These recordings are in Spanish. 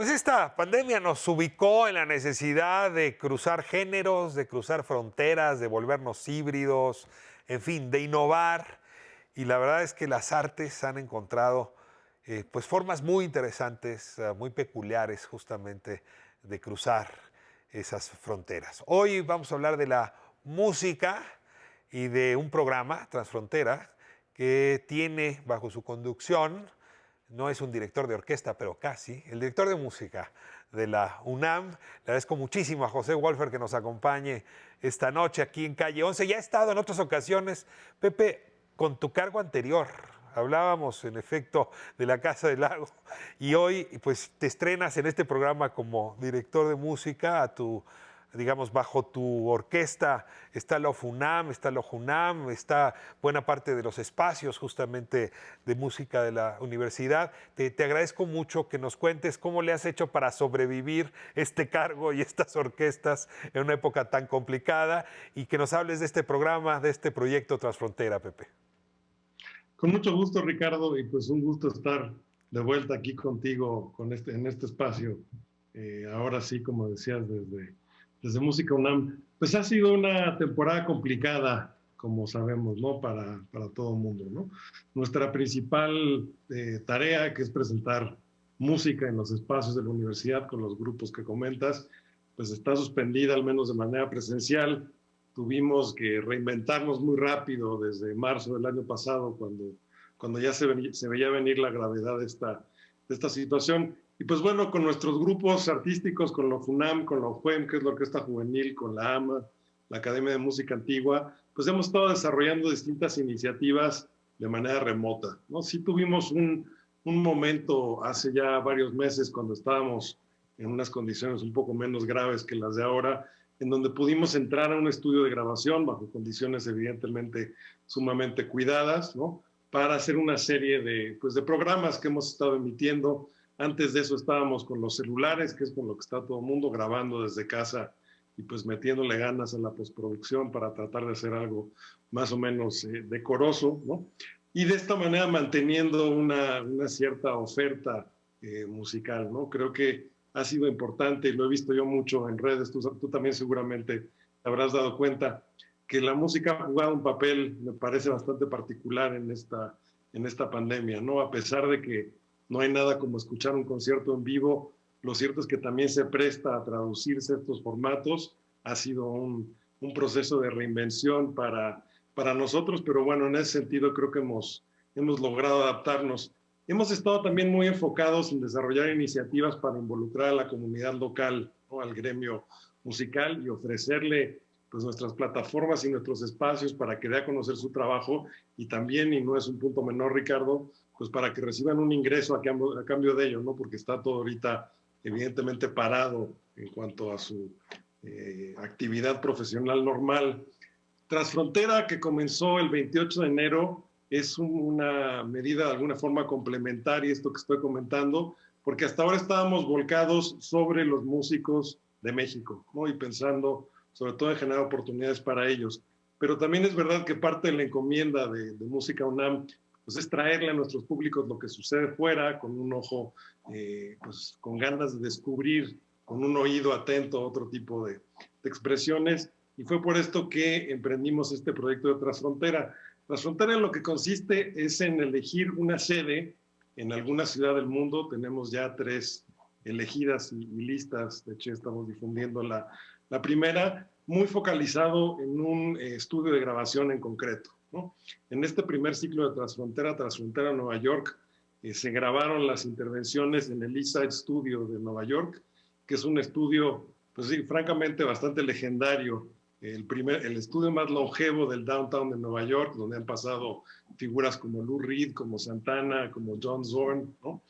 Pues esta pandemia nos ubicó en la necesidad de cruzar géneros, de cruzar fronteras, de volvernos híbridos, en fin, de innovar. Y la verdad es que las artes han encontrado pues formas muy interesantes, muy peculiares justamente de cruzar esas fronteras. Hoy vamos a hablar de la música y de un programa, Transfrontera, que tiene bajo su conducción, no es un director de orquesta, pero casi, el director de música de la UNAM. Le agradezco muchísimo a José Wolfer que nos acompañe esta noche aquí en Calle 11. Ya ha estado en otras ocasiones, Pepe, con tu cargo anterior. Hablábamos, en efecto, de la Casa del Lago y hoy pues te estrenas en este programa como director de música a tu, digamos, bajo tu orquesta está la OFUNAM, está la OJUNAM, está buena parte de los espacios justamente de música de la universidad. Te agradezco mucho que nos cuentes cómo le has hecho para sobrevivir este cargo y estas orquestas en una época tan complicada y que nos hables de este programa, de este proyecto Transfrontera, Pepe. Con mucho gusto, Ricardo, y pues un gusto estar de vuelta aquí contigo en este espacio. Ahora sí, como decías, desde Música UNAM. Pues ha sido una temporada complicada, como sabemos, ¿no? Para todo el mundo, ¿no? Nuestra principal tarea, que es presentar música en los espacios de la universidad con los grupos que comentas, pues está suspendida, al menos de manera presencial. Tuvimos que reinventarnos muy rápido desde marzo del año pasado, cuando ya se veía venir la gravedad de esta situación. Y pues bueno, con nuestros grupos artísticos, con la FUNAM, con la OJUEM, que es la Orquesta Juvenil, con la AMA, la Academia de Música Antigua, pues hemos estado desarrollando distintas iniciativas de manera remota, ¿no? Sí tuvimos un momento hace ya varios meses cuando estábamos en unas condiciones un poco menos graves que las de ahora, en donde pudimos entrar a un estudio de grabación bajo condiciones evidentemente sumamente cuidadas, ¿no? Para hacer una serie de programas que hemos estado emitiendo. Antes de eso estábamos con los celulares, que es con lo que está todo el mundo grabando desde casa y pues metiéndole ganas a la postproducción para tratar de hacer algo más o menos decoroso, ¿no? Y de esta manera manteniendo una cierta oferta musical, ¿no? Creo que ha sido importante y lo he visto yo mucho en redes, tú también seguramente te habrás dado cuenta que la música ha jugado un papel, me parece, bastante particular en esta pandemia, ¿no? A pesar de que no hay nada como escuchar un concierto en vivo, lo cierto es que también se presta a traducirse estos formatos. Ha sido un proceso de reinvención para nosotros, pero bueno, en ese sentido creo que hemos logrado adaptarnos. Hemos estado también muy enfocados en desarrollar iniciativas para involucrar a la comunidad local, ¿no? Al gremio musical y ofrecerle pues nuestras plataformas y nuestros espacios para que dé a conocer su trabajo y también, y no es un punto menor, Ricardo, pues para que reciban un ingreso a cambio de ello, ¿no? Porque está todo ahorita evidentemente parado en cuanto a su actividad profesional normal. Transfrontera, que comenzó el 28 de enero, es una medida de alguna forma complementaria a esto que estoy comentando, porque hasta ahora estábamos volcados sobre los músicos de México, ¿no? Y pensando sobre todo en generar oportunidades para ellos. Pero también es verdad que parte de la encomienda de Música UNAM pues es traerle a nuestros públicos lo que sucede fuera, con un ojo, pues con ganas de descubrir, con un oído atento a otro tipo de expresiones. Y fue por esto que emprendimos este proyecto de Transfrontera. Transfrontera en lo que consiste es en elegir una sede en alguna ciudad del mundo. Tenemos ya 3 elegidas y listas. De hecho, estamos difundiendo la primera, muy focalizado en un estudio de grabación en concreto, ¿no? En este primer ciclo de Transfrontera Nueva York, se grabaron las intervenciones en el East Side Studio de Nueva York, que es un estudio, pues sí, francamente bastante legendario, el estudio más longevo del downtown de Nueva York, donde han pasado figuras como Lou Reed, como Santana, como John Zorn, ¿no?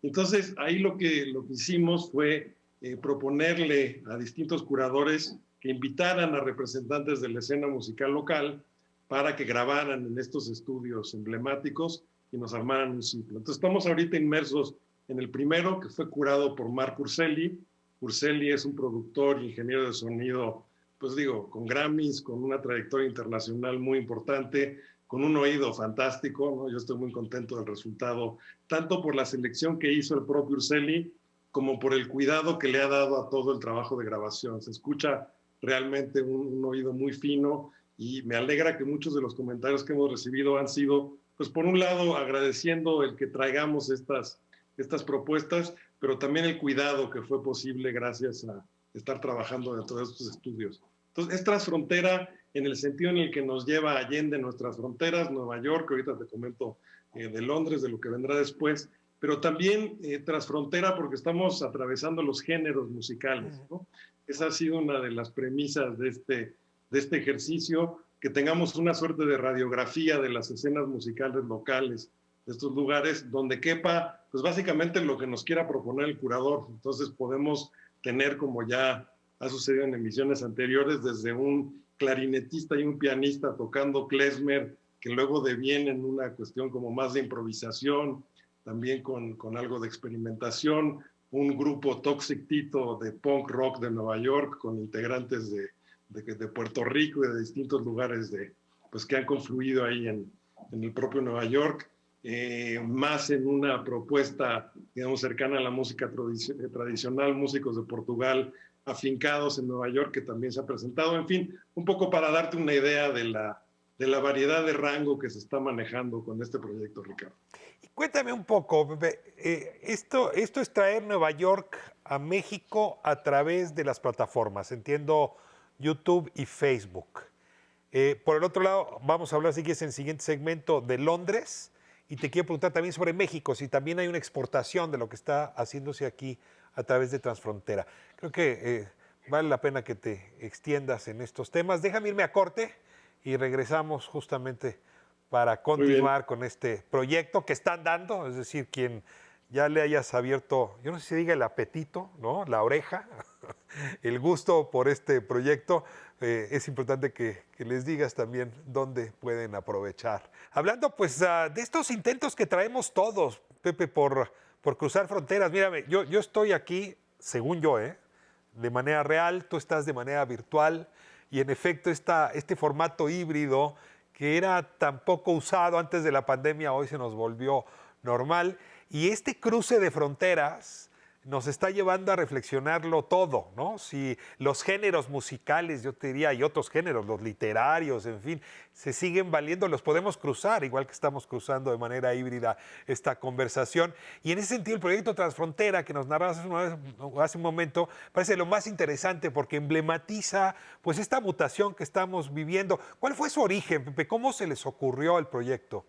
Entonces, ahí lo que hicimos fue proponerle a distintos curadores que invitaran a representantes de la escena musical local para que grabaran en estos estudios emblemáticos y nos armaran un ciclo. Entonces estamos ahorita inmersos en el primero, que fue curado por Mark Urselli. Urselli es un productor y ingeniero de sonido, pues digo, con Grammys, con una trayectoria internacional muy importante, con un oído fantástico, ¿no? Yo estoy muy contento del resultado, tanto por la selección que hizo el propio Urselli, como por el cuidado que le ha dado a todo el trabajo de grabación. Se escucha realmente un oído muy fino y me alegra que muchos de los comentarios que hemos recibido han sido, pues por un lado, agradeciendo el que traigamos estas propuestas, pero también el cuidado que fue posible gracias a estar trabajando dentro de estos estudios. Entonces, es transfrontera en el sentido en el que nos lleva allende nuestras fronteras, Nueva York, que ahorita te comento de Londres, de lo que vendrá después, pero también transfrontera porque estamos atravesando los géneros musicales, ¿no? Esa ha sido una de las premisas de este ejercicio, que tengamos una suerte de radiografía de las escenas musicales locales de estos lugares, donde quepa, pues básicamente lo que nos quiera proponer el curador. Entonces podemos tener, como ya ha sucedido en emisiones anteriores, desde un clarinetista y un pianista tocando klezmer, que luego deviene en una cuestión como más de improvisación, también con algo de experimentación, un grupo Toxic Tito de punk rock de Nueva York, con integrantes de Puerto Rico y de distintos lugares pues, que han confluido ahí en el propio Nueva York, más en una propuesta, digamos, cercana a la música tradicional, músicos de Portugal afincados en Nueva York, que también se ha presentado. En fin, un poco para darte una idea de la variedad de rango que se está manejando con este proyecto, Ricardo. Y cuéntame un poco, Pepe, esto es traer Nueva York a México a través de las plataformas, entiendo YouTube y Facebook. Por el otro lado, vamos a hablar, si quieres, en el siguiente segmento de Londres, y te quiero preguntar también sobre México, si también hay una exportación de lo que está haciéndose aquí a través de Transfrontera. Creo que vale la pena que te extiendas en estos temas. Déjame irme a corte y regresamos justamente para continuar con este proyecto que están dando, es decir, quien ya le hayas abierto, yo no sé si diga el apetito, ¿no? La oreja, el gusto por este proyecto, es importante que les digas también dónde pueden aprovechar. Hablando pues de estos intentos que traemos todos, Pepe, por cruzar fronteras. Mírame, yo estoy aquí, según yo, de manera real, tú estás de manera virtual, y en efecto este formato híbrido que era tan poco usado antes de la pandemia, hoy se nos volvió normal. Y este cruce de fronteras nos está llevando a reflexionarlo todo, ¿no? Si los géneros musicales, yo te diría, y otros géneros, los literarios, en fin, se siguen valiendo, los podemos cruzar, igual que estamos cruzando de manera híbrida esta conversación. Y en ese sentido, el proyecto Transfrontera, que nos narrabas hace un momento, parece lo más interesante porque emblematiza pues esta mutación que estamos viviendo. ¿Cuál fue su origen, Pepe? ¿Cómo se les ocurrió el proyecto?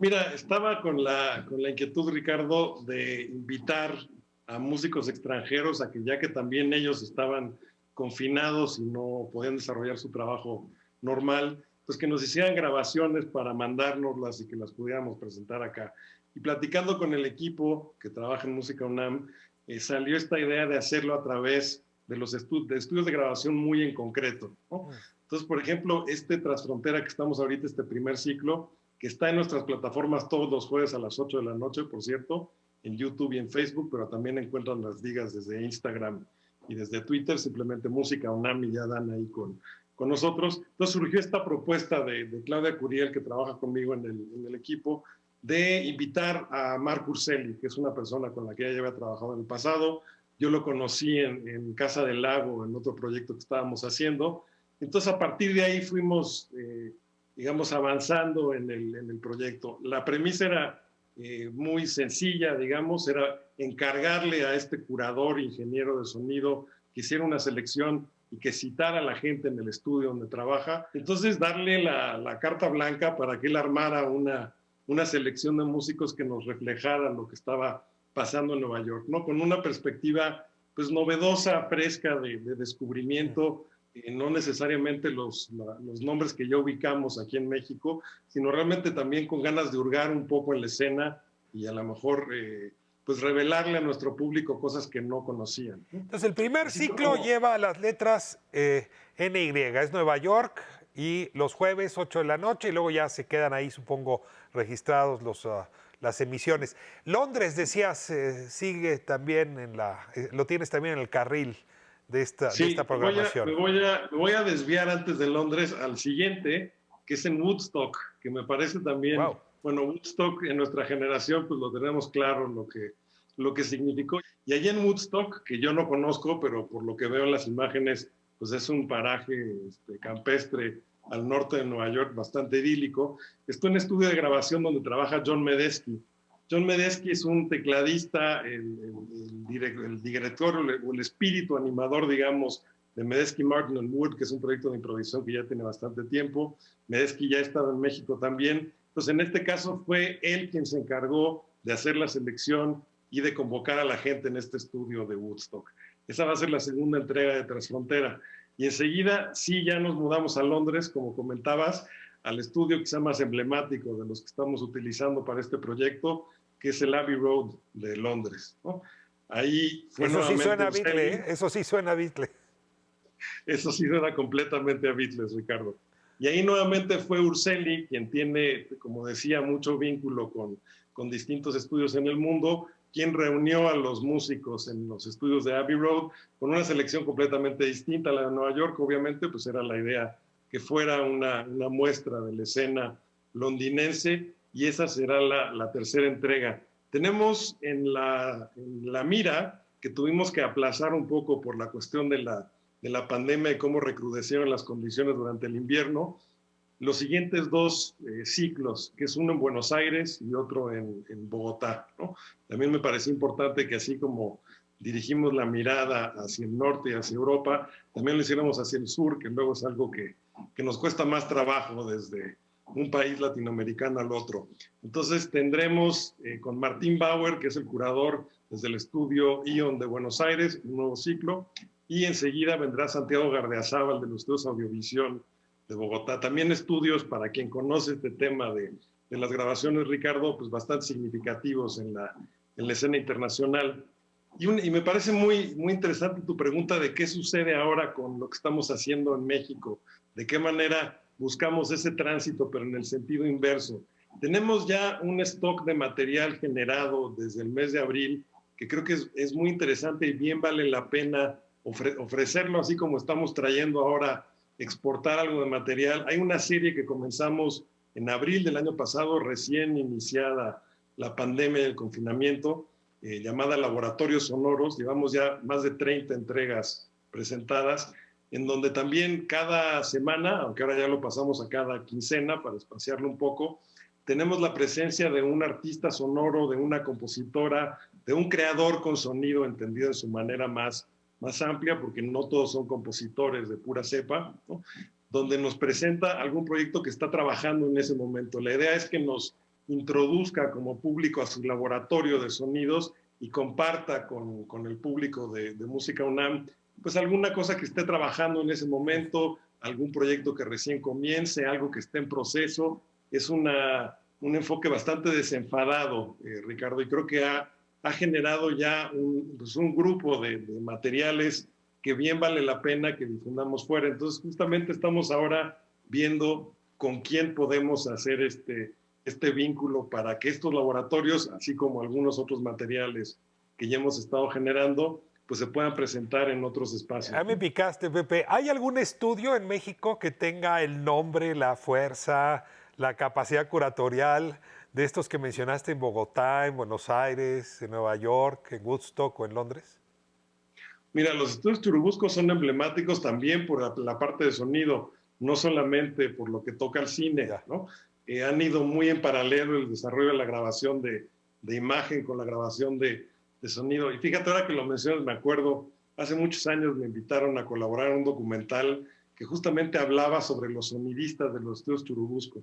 Mira, estaba con la inquietud, Ricardo, de invitar a músicos extranjeros a que, ya que también ellos estaban confinados y no podían desarrollar su trabajo normal, pues que nos hicieran grabaciones para mandárnoslas y que las pudiéramos presentar acá. Y platicando con el equipo que trabaja en Música UNAM, salió esta idea de hacerlo a través de los estudios de grabación muy en concreto, ¿no? Entonces, por ejemplo, Transfrontera que estamos ahorita, este primer ciclo, que está en nuestras plataformas todos los jueves a las 8 de la noche, por cierto, en YouTube y en Facebook, pero también encuentran las ligas desde Instagram y desde Twitter, simplemente Música UNAM, y ya dan ahí con nosotros. Entonces surgió esta propuesta de Claudia Curiel, que trabaja conmigo en el equipo, de invitar a Marc Urselli, que es una persona con la que ella ya había trabajado en el pasado. Yo lo conocí en Casa del Lago, en otro proyecto que estábamos haciendo. Entonces, a partir de ahí fuimos digamos, avanzando en el proyecto. La premisa era muy sencilla, digamos, era encargarle a este curador, ingeniero de sonido, que hiciera una selección y que citara a la gente en el estudio donde trabaja. Entonces, darle la carta blanca para que él armara una selección de músicos que nos reflejara lo que estaba pasando en Nueva York, ¿no? Con una perspectiva, pues, novedosa, fresca de descubrimiento, no necesariamente los nombres que ya ubicamos aquí en México, sino realmente también con ganas de hurgar un poco en la escena y a lo mejor pues revelarle a nuestro público cosas que no conocían. Entonces el primer ciclo lleva las letras NY, es Nueva York, y los jueves 8 de la noche, y luego ya se quedan ahí, supongo, registrados las emisiones. Londres, decías, sigue también lo tienes también en el carril de esta programación. Me voy a desviar antes de Londres al siguiente, que es en Woodstock, que me parece también, bueno, Woodstock en nuestra generación pues lo tenemos claro, lo que significó. Y allá en Woodstock, que yo no conozco, pero por lo que veo en las imágenes, pues es un paraje campestre al norte de Nueva York, bastante idílico. Estoy en un estudio de grabación donde trabaja John Medeski. John Medeski es un tecladista, el director o el espíritu animador, digamos, de Medeski Martin and Wood, que es un proyecto de improvisación que ya tiene bastante tiempo. Medeski ya ha estado en México también. Entonces, en este caso fue él quien se encargó de hacer la selección y de convocar a la gente en este estudio de Woodstock. Esa va a ser la segunda entrega de Transfrontera. Y enseguida, sí, ya nos mudamos a Londres, como comentabas, al estudio quizá más emblemático de los que estamos utilizando para este proyecto, que es el Abbey Road de Londres, ¿no? Ahí fue Eso sí suena a Urselli. Beatle, ¿eh? Eso sí suena a Beatle. Eso sí suena completamente a Beatles, Ricardo. Y ahí nuevamente fue Urselli quien tiene, como decía, mucho vínculo con distintos estudios en el mundo, quien reunió a los músicos en los estudios de Abbey Road con una selección completamente distinta a la de Nueva York. Obviamente, pues era la idea que fuera una muestra de la escena londinense, y esa será la tercera entrega. Tenemos en la mira, que tuvimos que aplazar un poco por la cuestión de la pandemia y cómo recrudecieron las condiciones durante el invierno, los siguientes dos ciclos, que es uno en Buenos Aires y otro en Bogotá, ¿no? También me pareció importante que así como dirigimos la mirada hacia el norte y hacia Europa, también lo hiciéramos hacia el sur, que luego es algo que nos cuesta más trabajo desde un país latinoamericano al otro. Entonces tendremos con Martín Bauer, que es el curador desde el estudio Ion de Buenos Aires, un nuevo ciclo, y enseguida vendrá Santiago Gardeazabal de los estudios Audiovisión de Bogotá. También estudios, para quien conoce este tema de las grabaciones, Ricardo, pues bastante significativos en la escena internacional. Y me parece muy, muy interesante tu pregunta de qué sucede ahora con lo que estamos haciendo en México, de qué manera buscamos ese tránsito, pero en el sentido inverso. Tenemos ya un stock de material generado desde el mes de abril, que creo que es muy interesante y bien vale la pena ofrecerlo, así como estamos trayendo ahora, exportar algo de material. Hay una serie que comenzamos en abril del año pasado, recién iniciada la pandemia y el confinamiento, llamada Laboratorios Sonoros. Llevamos ya más de 30 entregas presentadas, en donde también cada semana, aunque ahora ya lo pasamos a cada quincena para espaciarlo un poco, tenemos la presencia de un artista sonoro, de una compositora, de un creador con sonido entendido en su manera más amplia, porque no todos son compositores de pura cepa, ¿no? Donde nos presenta algún proyecto que está trabajando en ese momento. La idea es que nos introduzca como público a su laboratorio de sonidos y comparta con el público de Música UNAM pues alguna cosa que esté trabajando en ese momento, algún proyecto que recién comience, algo que esté en proceso. Es un enfoque bastante desenfadado, Ricardo, y creo que ha generado ya un grupo de materiales que bien vale la pena que difundamos fuera. Entonces, justamente estamos ahora viendo con quién podemos hacer este vínculo para que estos laboratorios, así como algunos otros materiales que ya hemos estado generando, pues se puedan presentar en otros espacios. Ah, me picaste, Pepe. ¿Hay algún estudio en México que tenga el nombre, la fuerza, la capacidad curatorial de estos que mencionaste en Bogotá, en Buenos Aires, en Nueva York, en Woodstock o en Londres? Mira, los estudios Churubusco son emblemáticos también por la parte de sonido, no solamente por lo que toca al cine, ¿no? Han ido muy en paralelo el desarrollo de la grabación de imagen con la grabación de sonido. Y fíjate, ahora que lo mencionas, me acuerdo, hace muchos años me invitaron a colaborar en un documental que justamente hablaba sobre los sonidistas de los estudios Churubusco,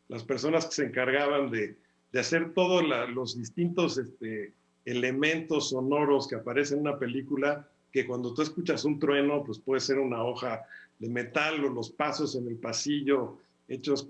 las personas que se encargaban de hacer todos los distintos elementos sonoros que aparecen en una película, que cuando tú escuchas un trueno, pues puede ser una hoja de metal, o los pasos en el pasillo hechos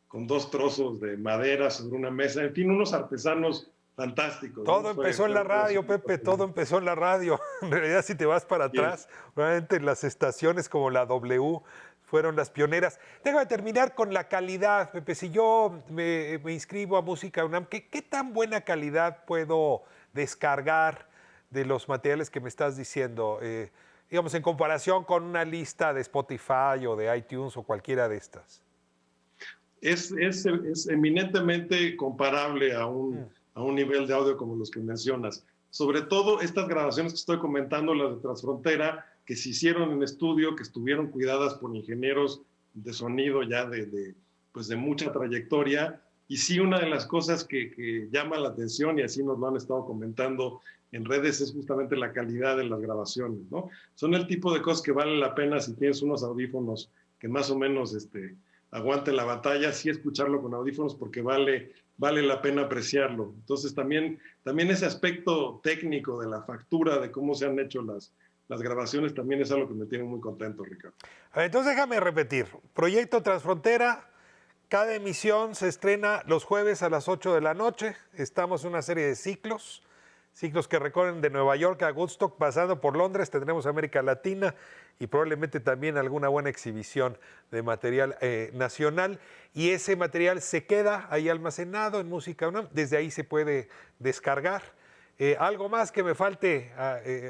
con dos trozos de madera sobre una mesa, en fin, unos artesanos fantásticos. Todo empezó en la radio, Pepe, todo empezó en la radio. En realidad, si te vas para atrás, realmente las estaciones como la W fueron las pioneras. Déjame terminar con la calidad, Pepe. Si yo me inscribo a Música UNAM, ¿qué tan buena calidad puedo descargar de los materiales que me estás diciendo? Digamos, en comparación con una lista de Spotify o de iTunes o cualquiera de estas. Es eminentemente comparable a un a un nivel de audio como los que mencionas. Sobre todo estas grabaciones que estoy comentando, las de Transfrontera, que se hicieron en estudio, que estuvieron cuidadas por ingenieros de sonido ya pues de mucha trayectoria. Y sí, una de las cosas que llama la atención, y así nos lo han estado comentando en redes, es justamente la calidad de las grabaciones, ¿no? Son el tipo de cosas que vale la pena si tienes unos audífonos que más o menos aguanten la batalla, sí escucharlo con audífonos porque vale la pena apreciarlo. Entonces también ese aspecto técnico de la factura, de cómo se han hecho las grabaciones, también es algo que me tiene muy contento, Ricardo. A ver, entonces déjame repetir. Proyecto Transfrontera, cada emisión se estrena los jueves a las 8 de la noche. Estamos en una serie de ciclos que recorren de Nueva York a Woodstock, pasando por Londres, tendremos América Latina y probablemente también alguna buena exhibición de material nacional. Y ese material se queda ahí almacenado en Música UNAM, desde ahí se puede descargar. ¿Algo más que me falte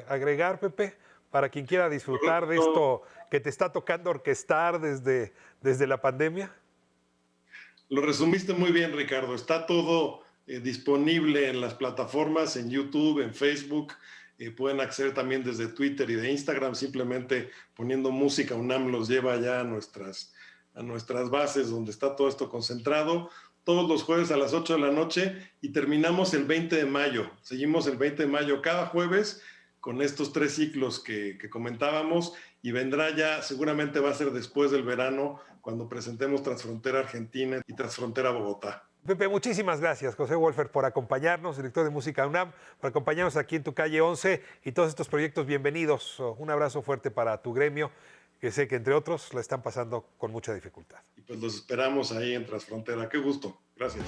agregar, Pepe, para quien quiera disfrutar de esto que te está tocando orquestar desde la pandemia? Lo resumiste muy bien, Ricardo. Está todo disponible en las plataformas, en YouTube, en Facebook. Pueden acceder también desde Twitter y de Instagram. Simplemente poniendo Música UNAM los lleva ya a nuestras bases donde está todo esto concentrado. Todos los jueves a las 8 de la noche y terminamos el 20 de mayo. Seguimos el 20 de mayo cada jueves con estos 3 ciclos que comentábamos, y vendrá ya, seguramente va a ser después del verano, cuando presentemos Transfrontera Argentina y Transfrontera Bogotá. Pepe, muchísimas gracias, José Wolfer, por acompañarnos, director de Música UNAM, por acompañarnos aquí en tu calle 11 y todos estos proyectos. Bienvenidos. Un abrazo fuerte para tu gremio, que sé que entre otros la están pasando con mucha dificultad. Y pues los esperamos ahí en Transfrontera. Qué gusto. Gracias.